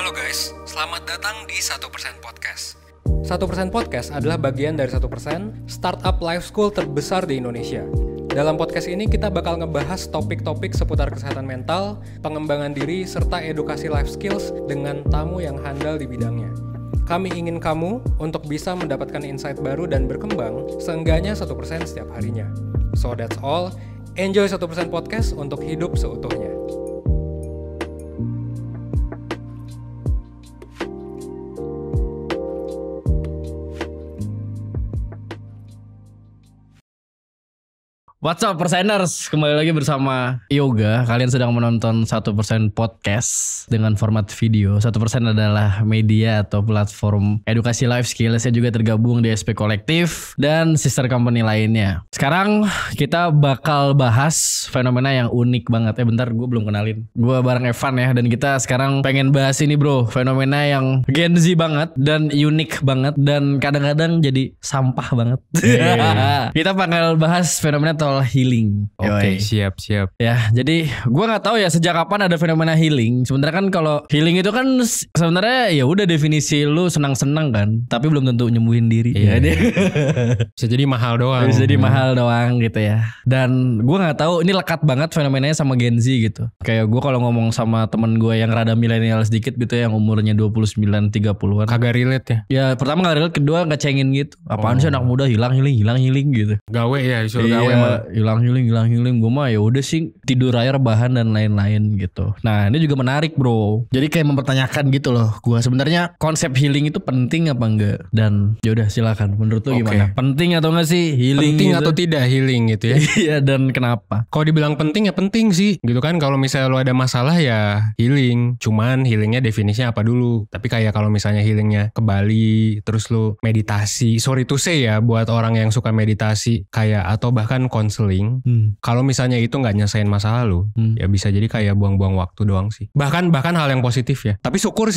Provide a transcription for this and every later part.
Halo guys, selamat datang di 1% Podcast. 1% Podcast adalah bagian dari 1% startup life school terbesar di Indonesia. Dalam podcast ini kita bakal ngebahas topik-topik seputar kesehatan mental, pengembangan diri, serta edukasi life skills dengan tamu yang handal di bidangnya. Kami ingin kamu untuk bisa mendapatkan insight baru dan berkembang seenggaknya 1% setiap harinya. So that's all, enjoy 1% Podcast untuk hidup seutuhnya. What's up perseners, kembali lagi bersama Yoga. Kalian sedang menonton 1% Podcast dengan format video. 1% adalah media atau platform edukasi life skill. Saya juga tergabung di SP Kolektif dan sister company lainnya. Sekarang kita bakal bahas fenomena yang unik banget. Bentar, gue belum kenalin. Gue bareng Evan ya, dan kita sekarang pengen bahas ini bro. Fenomena yang Gen Z banget dan unik banget dan kadang-kadang jadi sampah banget. Kita bakal bahas fenomena healing. Oke, siap. Ya, jadi gue nggak tahu ya sejak kapan ada fenomena healing. Sebenarnya kan kalau healing itu kan sebenarnya ya udah definisi lu senang-senang kan, tapi belum tentu nyembuhin diri. Iya. Ya, Bisa jadi mahal doang. Bisa jadi mahal doang gitu ya. Dan gue nggak tahu ini lekat banget fenomenanya sama Gen Z gitu. Kayak gue kalau ngomong sama temen gue yang rada milenial sedikit gitu ya, yang umurnya 29-30an. Kagak relate ya? Ya pertama gak relate, kedua ngecengin gitu. Apaan sih anak muda hilang healing gitu. Gawe ya, disuruh Iya, gawe malah. hilang healing. Gue mah ya udah sih tidur aja rebahan dan lain-lain gitu. Nah ini juga menarik bro. Jadi kayak mempertanyakan gitu loh. Gue sebenarnya konsep healing itu penting apa enggak? Dan yaudah silakan. Menurut lu gimana? Penting atau enggak sih healing? Penting gitu? atau tidak healing gitu ya? Iya, dan kenapa? Kalau dibilang penting ya penting sih gitu kan. Kalau misalnya lu ada masalah ya healing. Cuman healingnya definisinya apa dulu. Tapi kayak kalau misalnya healingnya ke Bali, terus lu meditasi, sorry to say ya buat orang yang suka meditasi kayak, atau bahkan counseling. Kalau misalnya itu nggak nyelesain masalah lu, ya bisa jadi kayak buang-buang waktu doang sih. Bahkan hal yang positif ya. Tapi syukur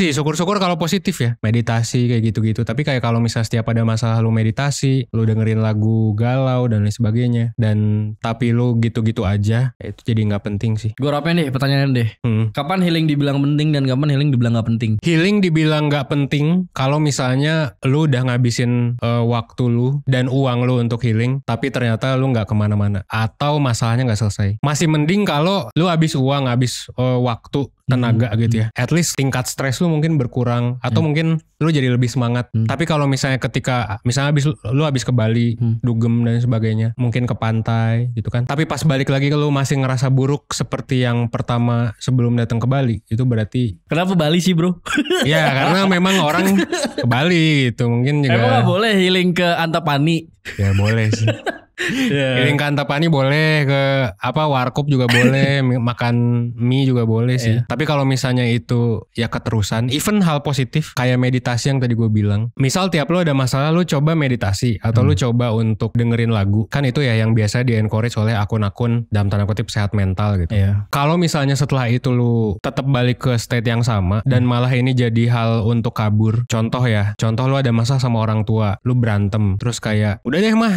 kalau positif ya. Meditasi kayak gitu-gitu. Tapi kayak kalau misalnya setiap ada masalah lu meditasi, lu dengerin lagu galau dan lain sebagainya, dan tapi lu gitu-gitu aja, ya itu jadi nggak penting sih. Gue rapain deh pertanyaan deh. Kapan healing dibilang penting dan kapan healing dibilang nggak penting? Healing dibilang nggak penting kalau misalnya lu udah ngabisin waktu lu dan uang lu untuk healing, tapi ternyata lu nggak kemana-mana atau masalahnya nggak selesai. Masih mending kalau lu habis uang, habis waktu, tenaga gitu ya. At least tingkat stres lu mungkin berkurang atau mungkin lu jadi lebih semangat. Tapi kalau misalnya ketika misalnya lu habis ke Bali, dugem dan sebagainya, mungkin ke pantai gitu kan. Tapi pas balik lagi lu masih ngerasa buruk seperti yang pertama sebelum datang ke Bali, itu berarti Kenapa Bali sih bro? ya karena memang orang ke Bali gitu. Mungkin juga Emang gak boleh healing ke Antapani? ya boleh sih. Healing ke Antapani boleh, ke warkop juga boleh, makan mie juga boleh sih. Tapi kalau misalnya itu ya keterusan, even hal positif kayak meditasi yang tadi gue bilang. Misal tiap lo ada masalah, lo coba meditasi atau lo coba untuk dengerin lagu. Kan itu ya yang biasa di encourage oleh akun-akun dalam tanda kutip sehat mental gitu. Kalau misalnya setelah itu lo tetap balik ke state yang sama dan malah ini jadi hal untuk kabur. Contoh lo ada masalah sama orang tua, lo berantem, terus kayak udah deh mah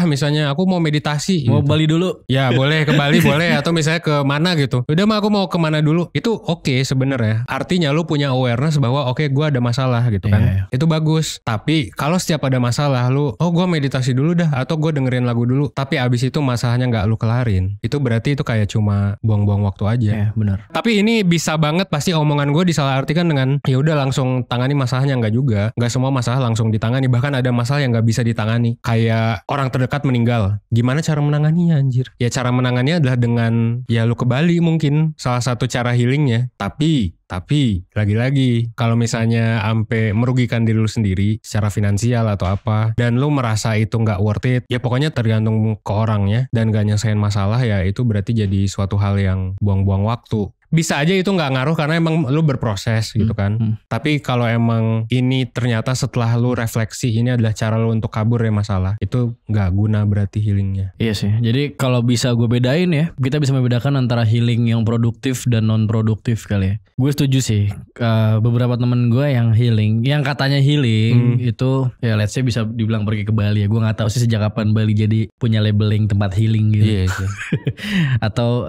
misalnya aku mau meditasi Mau gitu. Bali dulu? Ya boleh ke Bali boleh, atau misalnya ke mana gitu. Udah mah aku mau kemana dulu. Itu oke sebenarnya. Artinya lu punya awareness bahwa oke, gue ada masalah gitu kan. Itu bagus. Tapi kalau setiap ada masalah lu, gue meditasi dulu dah, atau gue dengerin lagu dulu, tapi abis itu masalahnya gak lu kelarin, itu berarti itu kayak cuma buang-buang waktu aja. Benar. Tapi ini bisa banget pasti omongan gue disalahartikan dengan ya udah langsung tangani masalahnya. Enggak juga. Enggak semua masalah langsung ditangani. Bahkan ada masalah yang gak bisa ditangani. Kayak orang terdekat meninggal. Gimana cara menanganinya anjir? Ya cara menanganinya adalah dengan ya lu ke Bali mungkin salah satu cara healingnya. Tapi lagi-lagi kalau misalnya sampai merugikan diri lu sendiri secara finansial atau apa, dan lu merasa itu nggak worth it, ya pokoknya tergantung ke orangnya dan gak nyelesain masalah, ya itu berarti jadi suatu hal yang buang-buang waktu. Bisa aja itu gak ngaruh karena emang lu berproses gitu kan. Tapi kalau emang ini ternyata setelah lu refleksi ini adalah cara lu untuk kabur dari masalah, itu gak guna berarti healingnya. Iya sih. Jadi kalau bisa gue bedain ya, kita bisa membedakan antara healing yang produktif dan non produktif kali ya. Gue setuju sih. Beberapa temen gue yang healing, yang katanya healing itu ya let's say bisa dibilang pergi ke Bali ya. Gue gak tahu sih sejak kapan Bali jadi punya labeling tempat healing gitu. Iya sih. Atau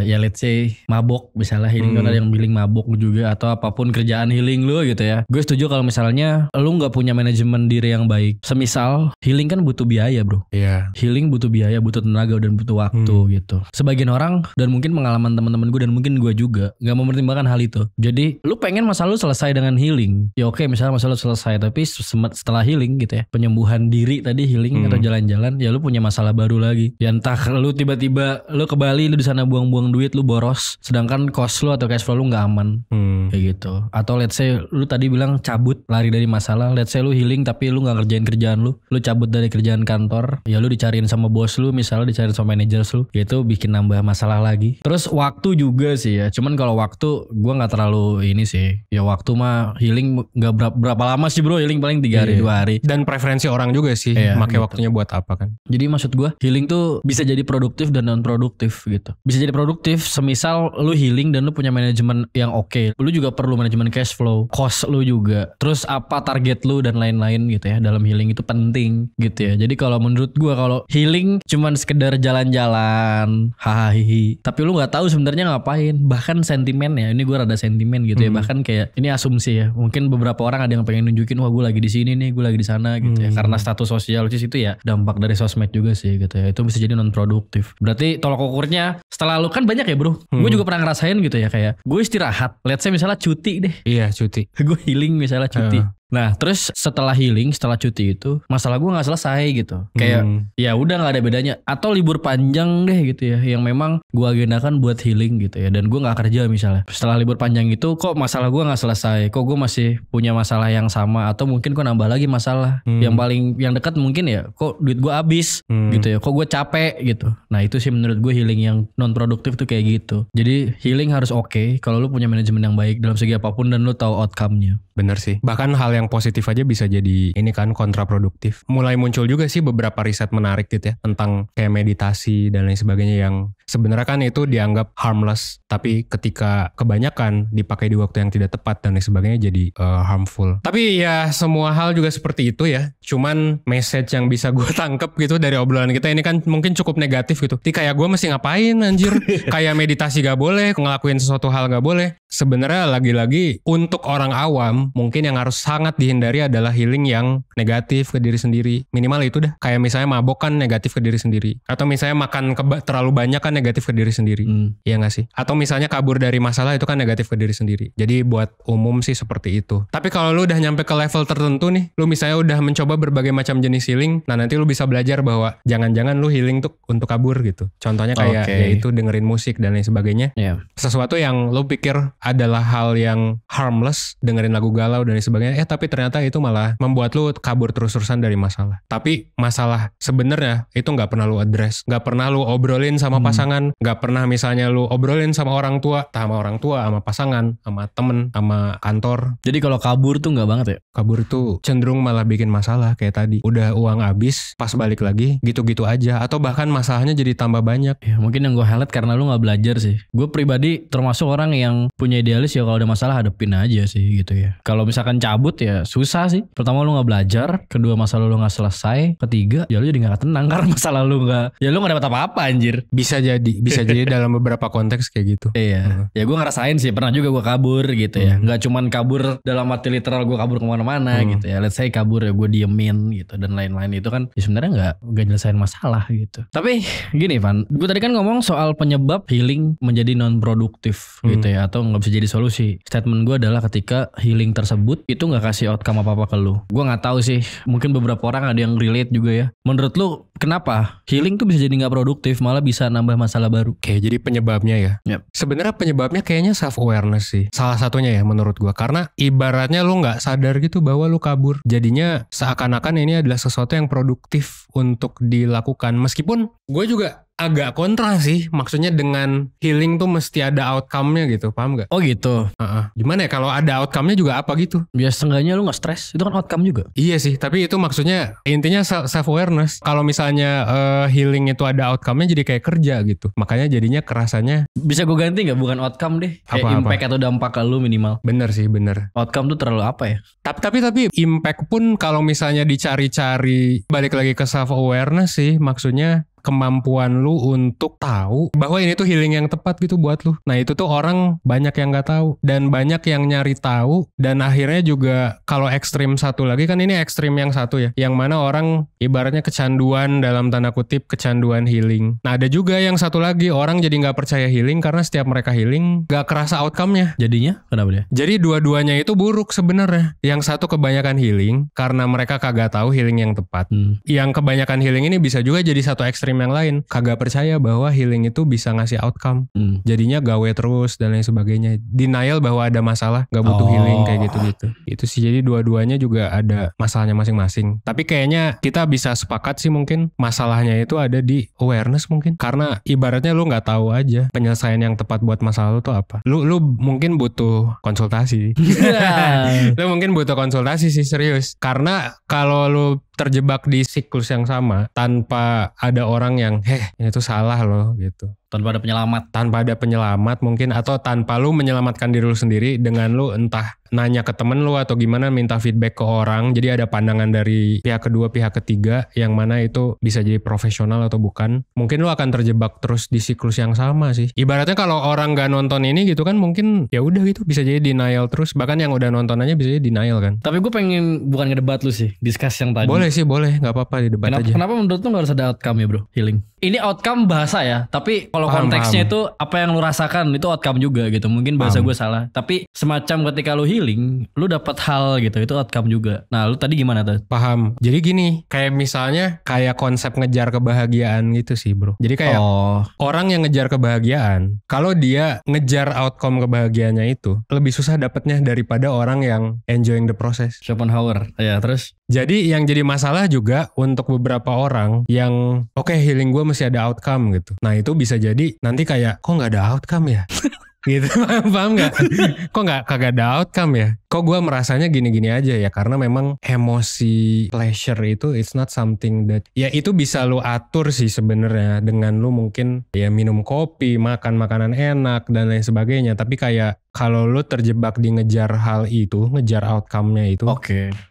ya let's say mabok Misalnya healing kan ada yang healing mabuk juga atau apapun kerjaan healing lu gitu ya. Gue setuju kalau misalnya lu nggak punya manajemen diri yang baik. Semisal healing kan butuh biaya bro. Iya. Healing butuh biaya, butuh tenaga dan butuh waktu gitu. Sebagian orang dan mungkin pengalaman teman-teman gue dan mungkin gue juga nggak mempertimbangkan hal itu. Jadi lu pengen masalah lu selesai dengan healing. Ya oke, misalnya masalah lu selesai, tapi setelah healing gitu ya, penyembuhan diri tadi healing atau jalan-jalan, ya lu punya masalah baru lagi. Ya entah lu tiba-tiba lu ke Bali, lu di sana buang-buang duit, lu boros, sedangkan cost lu atau cash flow lu nggak aman. Kayak gitu. Atau let's say lu tadi bilang cabut, lari dari masalah. Let's say lu healing tapi lu nggak ngerjain kerjaan lu cabut dari kerjaan kantor, ya lu dicariin sama bos lu, misalnya dicariin sama manajer lu, ya itu bikin nambah masalah lagi. Terus waktu juga sih ya, cuman kalau waktu gue nggak terlalu ini sih. Ya waktu mah healing nggak berapa lama sih bro, healing paling 3 hari 2 hari. Dan preferensi orang juga sih, pakai gitu. waktunya buat apa kan. Jadi maksud gue healing tuh bisa jadi produktif dan non produktif gitu. Bisa jadi produktif semisal lu healing dan lu punya manajemen yang oke. Lu juga perlu manajemen cash flow, cost lu juga. Terus apa target lu dan lain-lain gitu ya. Dalam healing itu penting gitu ya. Jadi kalau menurut gue kalau healing cuman sekedar jalan-jalan, hahaha, tapi lu nggak tahu sebenarnya ngapain. Bahkan sentimennya, ini gue rada sentimen gitu ya. Bahkan kayak ini asumsi ya. Mungkin beberapa orang ada yang pengen nunjukin, wah gue lagi di sini nih, gue lagi di sana gitu ya. Karena status sosial itu ya dampak dari sosmed juga sih gitu ya. Itu bisa jadi non produktif. Berarti tolak ukurnya setelah lu kan banyak ya bro. Gue juga pernah ngerasain gitu ya, kayak gue istirahat. Let's say misalnya cuti deh. Iya cuti. Gue healing misalnya cuti. Nah terus setelah healing, setelah cuti itu masalah gue nggak selesai gitu. Kayak ya udah nggak ada bedanya. Atau libur panjang deh gitu ya, yang memang gue agendakan buat healing gitu ya. Dan gue nggak kerja misalnya. Setelah libur panjang itu kok masalah gue nggak selesai. Kok gue masih punya masalah yang sama. Atau mungkin kok nambah lagi masalah. Yang dekat mungkin ya kok duit gue habis gitu ya. Kok gue capek gitu. Nah itu sih menurut gue healing yang non produktif tuh kayak gitu. Jadi healing harus oke kalau lu punya manajemen yang baik dalam segi apapun dan lu tahu outcome-nya. Bener sih. Bahkan hal yang positif aja bisa jadi ini kan kontraproduktif. Mulai muncul juga sih beberapa riset menarik gitu ya tentang kayak meditasi dan lain sebagainya yang sebenarnya kan itu dianggap harmless, tapi ketika kebanyakan dipakai di waktu yang tidak tepat dan lain sebagainya jadi harmful. Tapi ya semua hal juga seperti itu ya. Cuman message yang bisa gue tangkep gitu dari obrolan kita ini kan mungkin cukup negatif gitu. Jadi kayak gue mesti ngapain anjir? Kayak meditasi gak boleh, ngelakuin sesuatu hal gak boleh. Sebenarnya lagi-lagi untuk orang awam mungkin yang harus sangat dihindari adalah healing yang negatif ke diri sendiri. Minimal itu dah. Kayak misalnya mabok kan negatif ke diri sendiri. Atau misalnya makan terlalu banyak kan negatif ke diri sendiri. Iya gak sih? Atau misalnya kabur dari masalah itu kan negatif ke diri sendiri. Jadi buat umum sih seperti itu. Tapi kalau lu udah nyampe ke level tertentu nih, lu misalnya udah mencoba berbagai macam jenis healing, nah nanti lu bisa belajar bahwa jangan-jangan lu healing tuh untuk kabur gitu. Contohnya kayak yaitu dengerin musik dan lain sebagainya. Sesuatu yang lu pikir adalah hal yang harmless, dengerin lagu galau dan lain sebagainya, tapi ternyata itu malah membuat lu kabur terus-terusan dari masalah. Tapi masalah sebenarnya itu gak pernah lu address, gak pernah lu obrolin sama pasangan, gak pernah misalnya lu obrolin sama orang tua, sama pasangan, sama temen, sama kantor. Jadi kalau kabur tuh gak banget ya? Kabur tuh cenderung malah bikin masalah kayak tadi. Udah uang habis, pas balik lagi gitu-gitu aja, atau bahkan masalahnya jadi tambah banyak. Ya, mungkin yang gue highlight karena lu gak belajar sih. Gue pribadi termasuk orang yang punya idealis ya, kalau ada masalah hadepin aja sih gitu ya. Kalau misalkan cabut ya susah sih. Pertama lu gak belajar, kedua masalah lu gak selesai, ketiga ya lu jadi gak tenang karena masalah lu gak, ya lu gak dapat apa-apa anjir. Bisa jadi dalam beberapa konteks kayak gitu. Iya. Ya gue ngerasain sih, pernah juga gue kabur gitu ya. Gak cuman kabur dalam arti literal gue kabur kemana-mana gitu ya. Let's say kabur ya gue diemin gitu dan lain-lain, itu kan ya sebenarnya gak nyelesain masalah gitu. Tapi gini Van, gue tadi kan ngomong soal penyebab healing menjadi non produktif gitu ya, atau gak bisa jadi solusi. Statement gue adalah ketika healing tersebut itu gak kasih outcome apa-apa ke lu. Gue gak tahu sih, mungkin beberapa orang ada yang relate juga ya. Menurut lu kenapa healing tuh bisa jadi gak produktif, malah bisa nambah masalah baru? Oke, jadi penyebabnya ya. Sebenarnya penyebabnya kayaknya self awareness sih. Salah satunya ya menurut gue. Karena ibaratnya lu gak sadar gitu bahwa lu kabur. Jadinya seakan-akan ini adalah sesuatu yang produktif untuk dilakukan. Meskipun gue juga agak kontra sih, maksudnya dengan healing tuh mesti ada outcome-nya gitu, paham gak? Oh gitu. Gimana ya kalau ada outcome-nya juga apa gitu? Biar setengahnya lu gak stres, itu kan outcome juga. Iya sih, tapi itu maksudnya intinya self-awareness. Kalau misalnya healing itu ada outcome-nya jadi kayak kerja gitu, makanya jadinya kerasanya. Bisa gue ganti gak? Bukan outcome deh, kayak impact atau dampak ke lu minimal. Bener sih, bener. Outcome tuh terlalu apa ya? Tapi impact pun kalau misalnya dicari-cari, balik lagi ke self-awareness sih, maksudnya kemampuan lu untuk tahu bahwa ini tuh healing yang tepat gitu buat lu. Nah itu tuh orang banyak yang gak tahu dan banyak yang nyari tahu, dan akhirnya juga kalau ekstrim satu lagi kan, ini ekstrim yang satu ya, yang mana orang ibaratnya kecanduan dalam tanda kutip, kecanduan healing. Nah ada juga yang satu lagi, orang jadi gak percaya healing karena setiap mereka healing gak kerasa outcome-nya. Jadinya kenapa dia? Jadi dua-duanya itu buruk sebenarnya. Yang satu kebanyakan healing karena mereka kagak tahu healing yang tepat. Yang kebanyakan healing ini bisa juga jadi satu ekstrim yang lain, kagak percaya bahwa healing itu bisa ngasih outcome. Jadinya gawe terus dan lain sebagainya. Denial bahwa ada masalah, gak butuh healing kayak gitu-gitu. Itu sih, jadi dua-duanya juga ada masalahnya masing-masing. Tapi kayaknya kita bisa sepakat sih mungkin masalahnya itu ada di awareness mungkin. Karena ibaratnya lu gak tahu aja penyelesaian yang tepat buat masalah lu tuh apa. Lu mungkin butuh konsultasi. Lu mungkin butuh konsultasi sih, serius. Karena kalau lu terjebak di siklus yang sama tanpa ada orang yang ini tuh salah loh gitu, tanpa ada penyelamat mungkin, atau tanpa lu menyelamatkan diri lu sendiri dengan lu entah nanya ke temen lu atau gimana, minta feedback ke orang, jadi ada pandangan dari pihak kedua, pihak ketiga yang mana itu bisa jadi profesional atau bukan, mungkin lu akan terjebak terus di siklus yang sama sih. Ibaratnya kalau orang gak nonton ini gitu kan, mungkin ya udah gitu, bisa jadi denial terus, bahkan yang udah nonton aja bisa jadi denial kan. Tapi gue pengen bukan ngedebat lu sih, discuss yang tadi. Boleh sih, boleh, gak apa-apa didebat aja. Kenapa menurut lu gak harus ada outcome ya bro, healing? Ini outcome bahasa ya, tapi kalau konteksnya itu apa yang lu rasakan itu outcome juga gitu. Mungkin bahasa gue salah, tapi semacam ketika lu healing, lu dapat hal gitu, itu outcome juga. Nah lu tadi gimana tuh? Paham. Jadi gini, kayak misalnya kayak konsep ngejar kebahagiaan gitu sih bro. Jadi kayak orang yang ngejar kebahagiaan, kalau dia ngejar outcome kebahagiaannya itu lebih susah dapatnya daripada orang yang enjoying the process. Schopenhauer. Ya terus? Jadi yang jadi masalah juga untuk beberapa orang yang healing gue masih ada outcome gitu. Nah itu bisa jadi nanti kayak kok gak ada outcome ya? Gitu, paham gak? Kok kagak ada outcome ya? Kok gue merasanya gini-gini aja ya? Karena memang emosi pleasure itu it's not something that, ya itu bisa lu atur sih sebenarnya dengan lu mungkin ya minum kopi, makan makanan enak dan lain sebagainya. Tapi kayak kalau lu terjebak di ngejar hal itu, ngejar outcome-nya itu,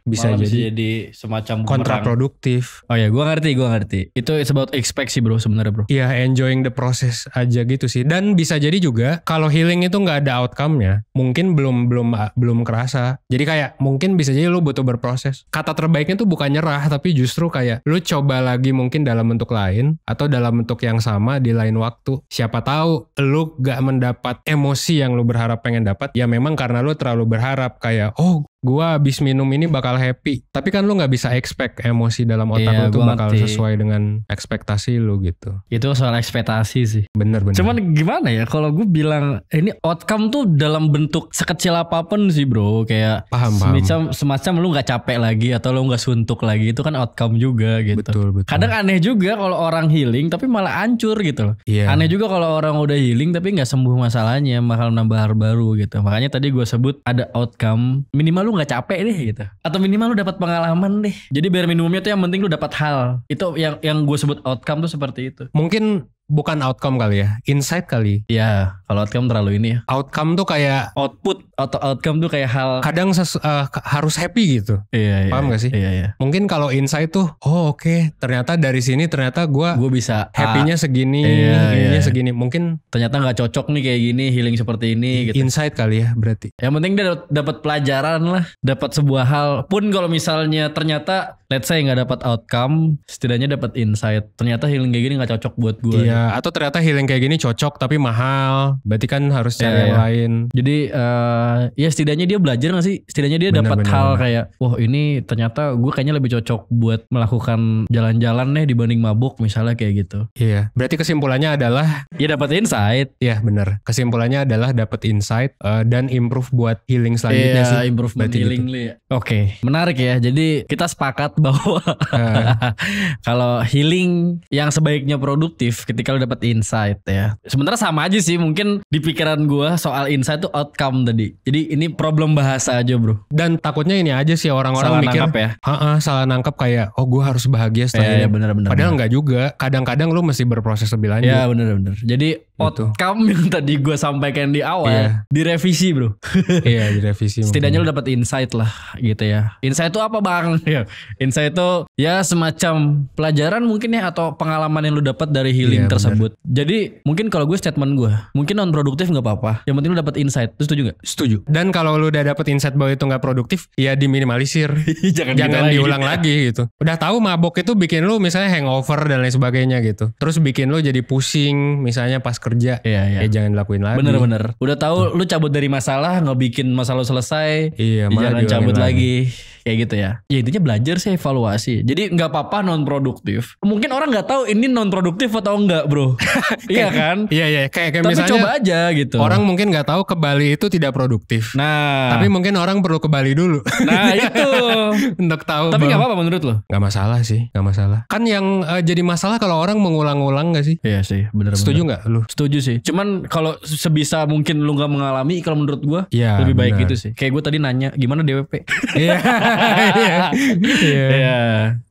bisa jadi semacam kontraproduktif. Oh ya, gue ngerti. Itu it's about expect sih bro sebenarnya bro. Iya, enjoying the process aja gitu sih. Dan bisa jadi juga kalau healing itu nggak ada outcome-nya, mungkin belum kerasa. Jadi kayak mungkin bisa jadi lu butuh berproses. Kata terbaiknya tuh bukan nyerah, tapi justru kayak lu coba lagi mungkin dalam bentuk lain atau dalam bentuk yang sama di lain waktu. Siapa tahu lu gak mendapat emosi yang lu berharap pengen dapat, ya memang karena lu terlalu berharap kayak gua abis minum ini bakal happy. Tapi kan lu gak bisa expect emosi dalam otak lu tuh bakal sesuai dengan ekspektasi lu gitu. Itu soal ekspektasi sih. Bener. Cuman gimana ya kalau gue bilang ini outcome tuh dalam bentuk sekecil apapun sih bro. Kayak semacam lu gak capek lagi atau lu gak suntuk lagi, itu kan outcome juga gitu. Betul. Kadang aneh juga kalau orang healing tapi malah hancur gitu loh. Aneh juga kalau orang udah healing tapi gak sembuh masalahnya, bakal nambah hal baru gitu. Makanya tadi gue sebut ada outcome, minimal lu gak capek deh gitu, atau minimal lu dapat pengalaman deh. Jadi biar minumnya tuh yang penting lu dapat hal. Itu yang gue sebut outcome tuh seperti itu. Mungkin bukan outcome kali ya, insight kali. Ya, kalau outcome terlalu ini ya. Outcome tuh kayak output atau outcome tuh kayak hal kadang harus happy gitu. Iya. Paham gak sih? Iya. Mungkin kalau insight tuh, ternyata dari sini ternyata gue bisa happy-nya segini, ininya segini. Mungkin ternyata nggak cocok nih kayak gini, healing seperti ini gitu. Insight kali ya berarti. Yang penting dia dapat pelajaran lah, dapat sebuah hal. Pun kalau misalnya ternyata let's say nggak dapat outcome, setidaknya dapat insight. Ternyata healing kayak gini nggak cocok buat gue. Iya. Atau ternyata healing kayak gini cocok tapi mahal, berarti kan harus cari yang lain. Jadi ya setidaknya dia belajar gak sih? Setidaknya dia dapat hal kayak ini ternyata gue kayaknya lebih cocok buat melakukan jalan-jalan nih dibanding mabuk misalnya kayak gitu. Iya. Berarti kesimpulannya adalah dapat insight. Iya benar. Kesimpulannya adalah dapat insight dan improve buat healing selanjutnya sih. Improvement healing gitu. Oke, menarik ya. Jadi kita sepakat bahwa kalau healing yang sebaiknya produktif ketika lo dapat insight ya. Sebenarnya sama aja sih, mungkin di pikiran gue soal insight tuh outcome tadi. Jadi ini problem bahasa aja bro. Dan takutnya ini aja sih orang-orang salah mikir nangkap ya. Salah nangkap kayak gue harus bahagia setelah ini. Bener. Padahal enggak juga. Kadang-kadang lu mesti berproses lebih lanjut. Ya bener. Jadi outcome yang tadi gue sampaikan di awal direvisi bro. Iya direvisi. Setidaknya lu dapat insight lah gitu ya. Insight itu apa bang? Insight itu ya semacam pelajaran mungkin ya, atau pengalaman yang lu dapat dari healing Iya, tersebut. Jadi mungkin kalau gue statement gue, mungkin non produktif nggak apa-apa. Yang penting lu dapat insight. Lu setuju nggak? Setuju. Dan kalau lu udah dapet insight bahwa itu nggak produktif, ya diminimalisir. Jangan diulang lagi gitu. Udah tahu mabok itu bikin lu misalnya hangover dan lain sebagainya gitu. Terus bikin lu jadi pusing misalnya pas kerja. Iya. Ya jangan dilakuin lagi. Bener-bener. Udah tahu lu cabut dari masalah, nggak bikin masalah lu selesai. Iya, Jangan malah cabut diulangin lagi. Kayak gitu ya. Ya intinya belajar sih, evaluasi. Jadi nggak apa-apa non produktif. Mungkin orang nggak tahu ini non produktif atau enggak, bro. Iya kan? Iya. Kayak Tapi misalnya coba aja gitu. orang mungkin nggak tahu ke Bali itu tidak produktif. Nah. Tapi mungkin orang perlu ke Bali dulu. Nah itu. Untuk tahu. Tapi nggak bahwa- apa-apa menurut lo? Nggak masalah sih, nggak masalah. Kan yang jadi masalah kalau orang mengulang-ulang nggak sih? Iya sih, bener. Setuju nggak lu? Setuju sih. Cuman kalau sebisa mungkin lu nggak mengalami, kalau menurut gua Iya, lebih baik benar. gitu sih. Kayak gue tadi nanya gimana DWP. Iya. Iya. Iya.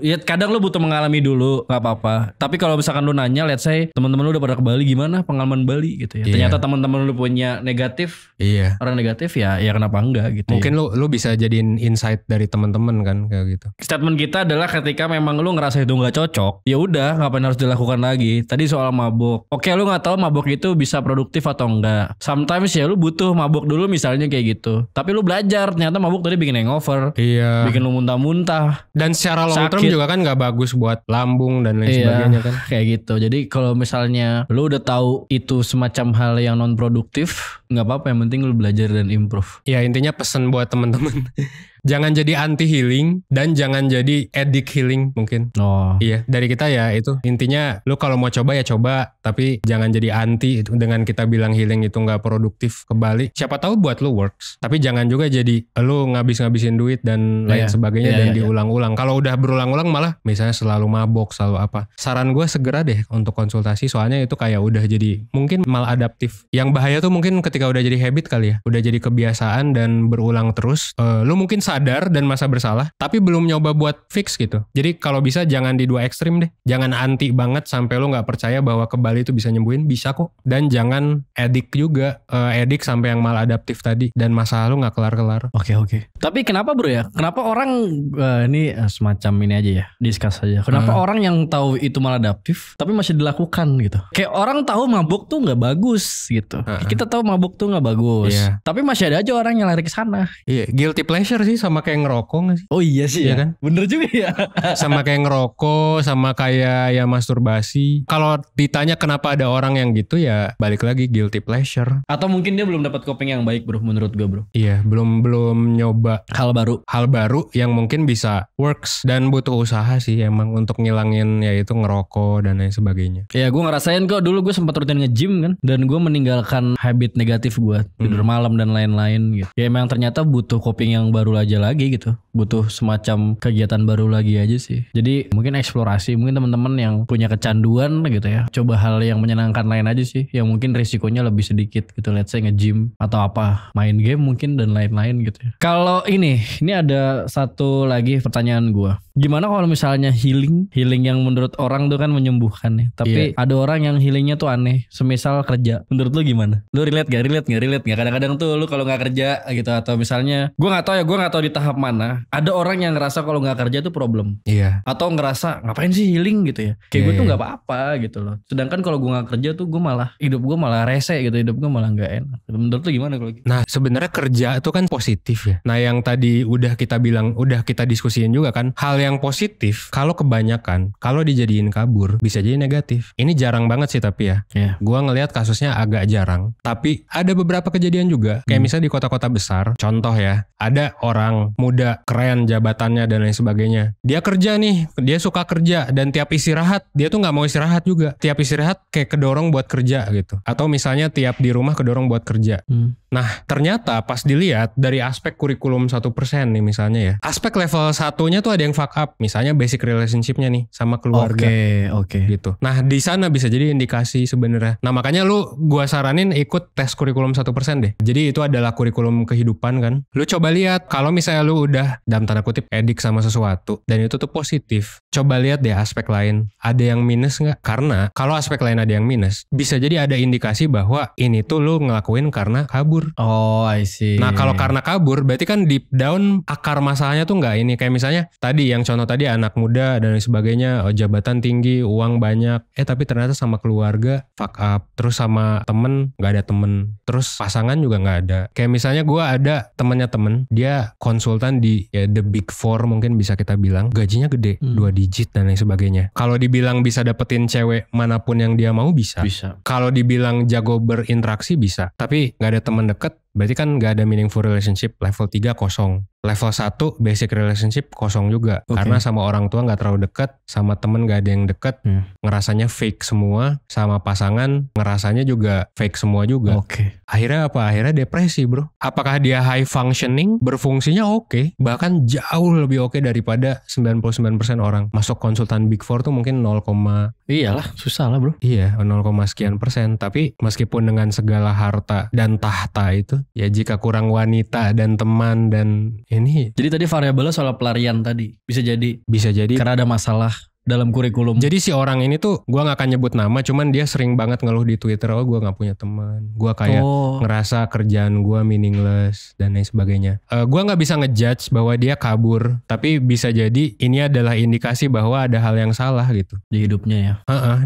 Ya kadang lu butuh mengalami dulu, nggak apa-apa. Tapi kalau misalkan lu nanya, let's say teman-teman lu udah pada ke Bali, gimana pengalaman Bali gitu ya. Iya. Ternyata teman-teman lu punya negatif, Iya. orang negatif ya kenapa enggak gitu. Mungkin lu bisa jadiin insight dari teman-teman kan kayak gitu. Statement kita adalah ketika memang lu ngerasa itu nggak cocok, ya udah ngapain harus dilakukan lagi. Tadi soal mabok, oke lu nggak tahu mabok itu bisa produktif atau enggak. Sometimes ya lu butuh mabok dulu misalnya kayak gitu. Tapi lu belajar, ternyata mabok tadi bikin hangover, Iya. bikin lu muntah-muntah. Dan secara long term Sakit. juga kan nggak bagus buat lambung dan lain Iya, sebagainya kan. kayak gitu. Jadi kalau misalnya lu udah tahu itu semacam hal yang non produktif, nggak apa-apa. Yang penting lu belajar dan improve. Ya intinya pesan buat teman-teman. Jangan jadi anti healing dan jangan jadi addict healing mungkin. Oh. Iya, dari kita ya itu intinya lu kalau mau coba ya coba, tapi jangan jadi anti dengan kita bilang healing itu nggak produktif ke Bali. Siapa tahu buat lu works, tapi jangan juga jadi lu ngabis-ngabisin duit dan lain Iya, sebagainya iya, dan iya. diulang-ulang. Kalau udah berulang-ulang malah misalnya selalu mabok, selalu apa. Saran gue segera deh untuk konsultasi, soalnya itu kayak udah jadi mungkin maladaptif. Yang bahaya tuh mungkin ketika udah jadi habit kali ya, udah jadi kebiasaan dan berulang terus. Lu mungkin sadar dan merasa bersalah, tapi belum nyoba buat fix gitu. Jadi kalau bisa jangan di dua ekstrim deh. Jangan anti banget sampai lu nggak percaya bahwa ke Bali itu bisa nyembuhin, bisa kok. Dan jangan addict juga, addict sampai yang maladaptif tadi dan masalah lu nggak kelar-kelar. Oke. Tapi kenapa bro ya? Kenapa orang ini semacam ini aja ya, discuss aja. Kenapa orang yang tahu itu maladaptif tapi masih dilakukan gitu? Kayak orang tahu mabuk tuh nggak bagus gitu. Kita tahu mabuk tuh nggak bagus. Iya. Tapi masih ada aja orang yang lari ke sana. Iya, guilty pleasure sih sama kayak ngerokok gak sih? Oh iya sih Iya ya. kan? Bener juga ya. Sama kayak ngerokok, sama kayak ya masturbasi. Kalau ditanya kenapa ada orang yang gitu ya balik lagi guilty pleasure. Atau mungkin dia belum dapat coping yang baik bro, menurut gue bro. Iya, belum nyoba Hal baru yang mungkin bisa works dan butuh usaha sih emang untuk ngilangin ya itu ngerokok dan lain sebagainya. Ya gue ngerasain kok, dulu gue sempat rutin nge-gym kan, dan gue meninggalkan habit negatif gue, tidur malam dan lain-lain gitu. Ya emang ternyata butuh coping yang baru aja lagi gitu, butuh semacam kegiatan baru lagi aja sih. Jadi mungkin eksplorasi, mungkin teman-teman yang punya kecanduan gitu ya, coba hal yang menyenangkan lain aja sih, yang mungkin risikonya lebih sedikit gitu. Let's say nge-gym atau apa, main game mungkin dan lain-lain gitu ya. Kalau ini ada satu lagi pertanyaan gue. Gimana kalau misalnya healing yang menurut orang tuh kan menyembuhkan ya, tapi ada orang yang healingnya tuh aneh, semisal kerja. Menurut lu gimana? Lu relate gak? Kadang-kadang tuh lu kalau nggak kerja gitu, atau misalnya gue nggak tahu di tahap mana. Ada orang yang ngerasa kalau nggak kerja tuh problem. Iya. Atau ngerasa ngapain sih healing gitu ya? Kayak gue tuh nggak apa-apa gitu loh. Sedangkan kalau gue nggak kerja tuh hidup gue malah rese gitu, hidup gue malah nggak enak. Menurut lu gimana kalau gitu? Nah sebenarnya kerja itu kan positif ya. Nah yang tadi udah kita diskusiin juga kan, hal yang positif kalau kebanyakan, kalau dijadiin kabur bisa jadi negatif. Ini jarang banget sih tapi ya. Iya. Gua ngelihat kasusnya agak jarang. Tapi ada beberapa kejadian juga. Kayak misalnya di kota-kota besar, contoh ya, ada orang muda keren jabatannya dan lain sebagainya. Dia kerja nih, dia suka kerja dan tiap istirahat dia tuh nggak mau istirahat juga. Tiap istirahat kayak kedorong buat kerja gitu. Atau misalnya tiap di rumah kedorong buat kerja. Nah ternyata pas dilihat dari aspek kurikulum 1% nih misalnya ya, aspek level 1-nya tuh ada yang fuck up. Misalnya basic relationship-nya nih sama keluarga. Oke. Gitu. Nah di sana bisa jadi indikasi sebenarnya. Nah makanya gua saranin ikut tes kurikulum 1% deh. Jadi itu adalah kurikulum kehidupan kan. Lu coba lihat kalau misalnya lu udah dalam tanda kutip edik sama sesuatu dan itu tuh positif, coba lihat deh aspek lain. Ada yang minus nggak? Karena kalau aspek lain ada yang minus, bisa jadi ada indikasi bahwa ini tuh lu ngelakuin karena kabur. Oh I see. Nah kalau karena kabur berarti kan deep down akar masalahnya tuh nggak ini. Kayak misalnya tadi yang yang contoh tadi anak muda dan lain sebagainya, jabatan tinggi, uang banyak, tapi ternyata sama keluarga fuck up, terus sama temen nggak ada temen, terus pasangan juga nggak ada. Kayak misalnya gue ada temennya temen, dia konsultan di the big four mungkin bisa kita bilang, gajinya gede, 2 digit dan lain sebagainya. Kalau dibilang bisa dapetin cewek manapun yang dia mau bisa. Kalau dibilang jago berinteraksi bisa, tapi nggak ada teman deket, berarti kan gak ada meaningful relationship. Level 3 kosong. Level 1 basic relationship kosong juga. Karena sama orang tua gak terlalu deket, sama temen gak ada yang deket, ngerasanya fake semua, sama pasangan ngerasanya juga fake semua juga. Akhirnya apa? Akhirnya depresi bro. Apakah dia high functioning? Berfungsinya oke. Bahkan jauh lebih oke daripada 99% orang. Masuk konsultan Big Four tuh mungkin 0, iyalah susah lah bro. Iya 0, sekian persen. Tapi meskipun dengan segala harta dan tahta itu, ya jika kurang wanita dan teman dan ini. Jadi tadi variabelnya soal pelarian tadi. Bisa jadi. Karena ada masalah dalam kurikulum. Jadi si orang ini tuh gue gak akan nyebut nama, cuman dia sering banget ngeluh di Twitter, gue gak punya teman, gue kayak ngerasa kerjaan gue meaningless dan lain sebagainya. Gue gak bisa ngejudge bahwa dia kabur, tapi bisa jadi ini adalah indikasi bahwa ada hal yang salah gitu di hidupnya ya.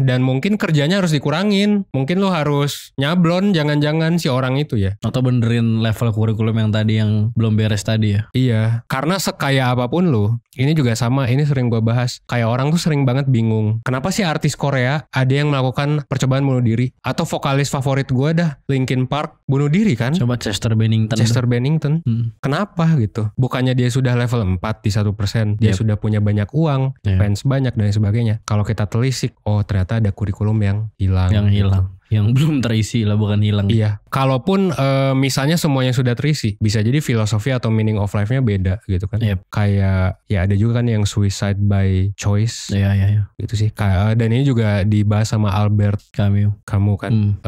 Dan mungkin kerjanya harus dikurangin, mungkin lo harus nyablon jangan-jangan si orang itu ya, atau benerin level kurikulum yang tadi yang belum beres tadi ya. Iya, karena sekaya apapun lo, ini juga sama, ini sering gue bahas, kayak orang tuh sering banget bingung, kenapa sih artis Korea ada yang melakukan percobaan bunuh diri? Atau vokalis favorit gue dah, Linkin Park, bunuh diri kan? Coba Chester Bennington. Kenapa gitu? Bukannya dia sudah level 4 di 1%, dia sudah punya banyak uang, fans banyak dan sebagainya. Kalau kita telisik, ternyata ada kurikulum yang hilang. Yang belum terisi lah, bukan hilang. Iya. Kalaupun misalnya semuanya sudah terisi, bisa jadi filosofi atau meaning of life-nya beda gitu kan. Kayak ya ada juga kan yang suicide by choice. Iya. Gitu sih. Dan ini juga dibahas sama Albert Camus kan.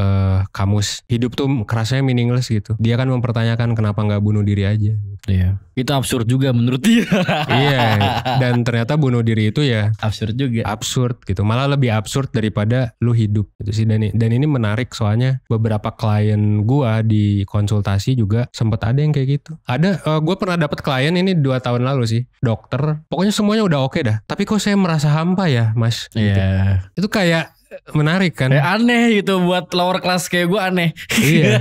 Camus. Hidup tuh kerasanya meaningless gitu. Dia kan mempertanyakan kenapa gak bunuh diri aja. Iya. Itu absurd juga menurut dia. Iya. Dan ternyata bunuh diri itu ya absurd juga. Absurd gitu. Malah lebih absurd daripada lu hidup gitu sih. Dan ini menarik soalnya beberapa klien gua di konsultasi juga sempet ada yang kayak gitu. Gua pernah dapet klien ini 2 tahun lalu sih, dokter. Pokoknya semuanya udah oke dah. Tapi kok saya merasa hampa ya, Mas? Iya. Itu kayak menarik kan? Aneh gitu buat lower class kayak gue, aneh. Iya.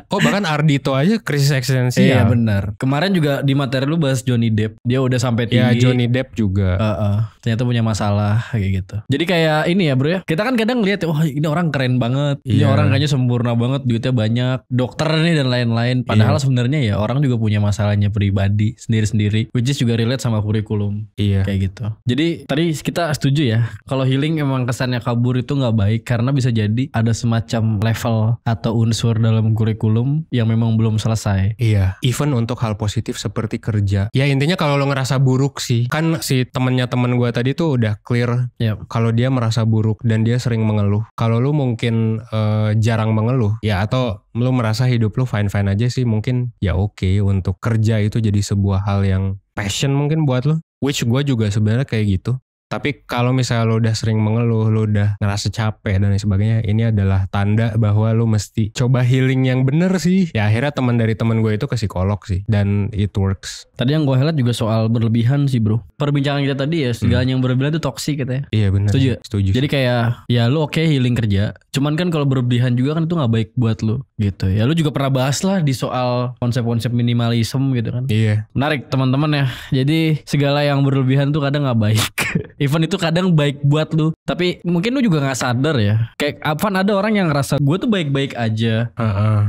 Bahkan Ardhito aja krisis eksistensial. Iya benar. Kemarin juga di materi lu bahas Johnny Depp. Dia udah sampai tinggi. Ya Johnny Depp juga. Ternyata punya masalah kayak gitu. Jadi kayak ini ya bro ya. Kita kan kadang lihat ini orang keren banget. Ini orang kayaknya sempurna banget, duitnya banyak, dokter nih dan lain-lain. Padahal sebenarnya ya orang juga punya masalahnya pribadi sendiri-sendiri. Which is juga relate sama kurikulum. Iya. Kayak gitu. Jadi tadi kita setuju ya. Kalau healing emang kesannya kabur itu gak baik, karena bisa jadi ada semacam level atau unsur dalam kurikulum yang memang belum selesai. Iya. Even untuk hal positif seperti kerja. Ya intinya kalau lo ngerasa buruk sih, kan si temen gue tadi tuh udah clear kalau dia merasa buruk dan dia sering mengeluh. Kalau lo mungkin jarang mengeluh ya, atau lo merasa hidup lo fine-fine aja sih, mungkin ya oke untuk kerja itu jadi sebuah hal yang passion mungkin buat lo. Which gue juga sebenarnya kayak gitu. Tapi kalau misalnya lo udah sering mengeluh, lo udah ngerasa capek dan lain sebagainya, ini adalah tanda bahwa lo mesti coba healing yang bener sih. Ya akhirnya teman gue itu ke psikolog sih, dan it works. Tadi yang gue highlight juga soal berlebihan sih bro. Perbincangan kita tadi ya, segalanya yang berlebihan itu toksik katanya. Iya benar. Setuju. Jadi kayak ya lo oke healing kerja, cuman kan kalau berlebihan juga kan itu gak baik buat lo gitu. Ya lo juga pernah bahas lah di soal konsep-konsep minimalism gitu kan. Iya. Menarik teman-teman ya. Jadi segala yang berlebihan tuh kadang gak baik. Even itu kadang baik buat lu, tapi mungkin lu juga gak sadar ya. Kayak Afan, ada orang yang ngerasa gue tuh baik-baik aja,